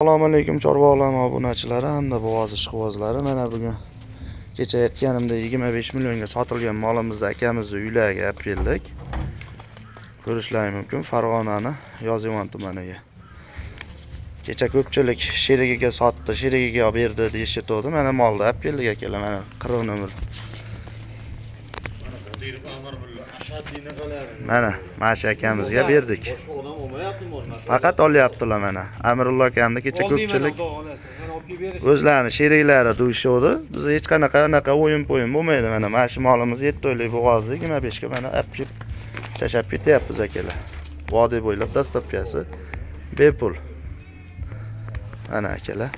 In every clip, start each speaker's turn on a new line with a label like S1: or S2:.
S1: Assalomu alaykum chorva olami obunachilari hamda boğaz ishqibozlari. Mana bugun kecha aytganimda 25 millionga sotilgan molimizni akamizni uylariga olib keldik. Ko'rishlaringiz mumkin, Farg'onani Yozyovon tumaniga. Kecha ko'pchilik sherigiga sotdi, sherigiga olib berdi deyishdi. Mana molni olib keldik akalar, mana 40 nomer. Mana Masha akamizga berdik. Faqat olyaptilar mana. Amirullo akamni kecha ko'pchilik o'zlarini sheriklari deyishdi. Biz hech qanaqa o'yin bo'lmaydi. Mana shu molimiz 7 oylik bo'g'ozni 25 ga mana olib kelib tashab ketyapmiz akalar. Vodiy bo'ylab dastavkasi bepul. Mana akalar.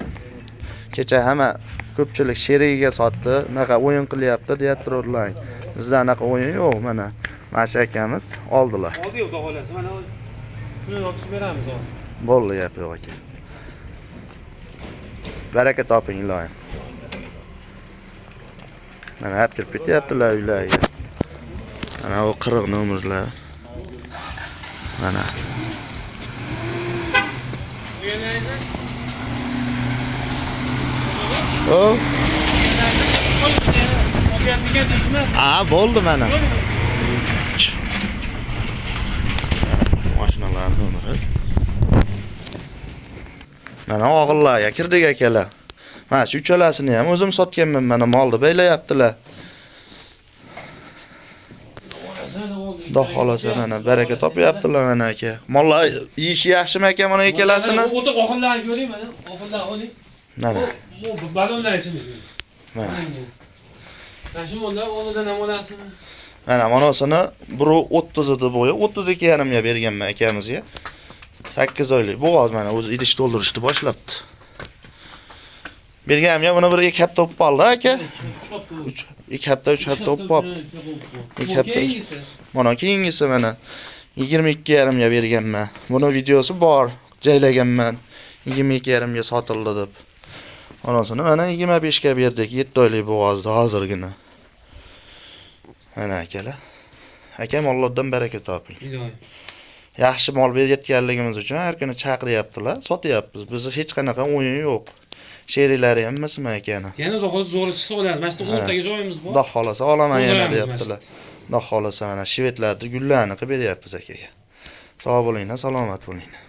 S1: Kecha hamma ko'pchilik sherigiga sotdi, naqa o'yin qilyapti deyaptilar. Bizda anaqa o'yin yo'q mana. Masha akamiz oldilar.
S2: Oldi yo'q, xohlasa mana shuni olib beramiz.
S1: Bo'ldi, gap yo'q aka. Baraka toping iloyim. Mana olib kirib ketyaptilar uylariga. Mana bu 40 nomerlar. Mana. O. Bo'ldi mana. Mashinalar nomeri. Mana og'illarga kirdik akalar. Mana shu uchalasini ham o'zim sotganman, mana molni baylayaptilar. Xudo xolasa mana baraka topyaptilar mana aka. Mollar yeyish yaxshimi aka mana ikkalasini?
S2: O'ta oxirlarni ko'ring mana, oxirlar oling.
S1: Mana.
S2: Bu balonlar ichida.
S1: Mana.
S2: Mana mollar o'rnidan ham olasizmi?
S1: Mana monosini 1.30 edi bo'yi, 32,5 ga berganman akamizga. 8 oylik bo'g'oz mana o'zi idish to'ldirishni boshlabdi. Berganimga buni bir 2 hafta bo'lib qoldi aka. 2 hafta 3 hafta bo'lib qoldi. 2 hafta. Mana keyingisi mana 22,5 ga berganman. Buni videosi bor, joylaganman. 22,5 ga sotildi deb. Onasini mana 25 ga berdik, 7 oylik bo'g'ozda hozirgina. Mana akalar. Akam Allohdan baraka toping. Yaxshi mol berayotganligimiz uchun har kuni chaqiryaptilar, sotyapmiz. Bizda hech qanaqa o'yin yo'q. Sheriklari ham emasmi akani?
S2: Yana xohlasa zo'richisi oladi. Mana shu 10 taga joyimiz bor.
S1: Xudo xolasa olaman yana deyaptilar. Xudo xolasa mana shvedlarni gullarni qilib beryapmiz akaga. Sog' bo'linglar, salomat bo'linglar.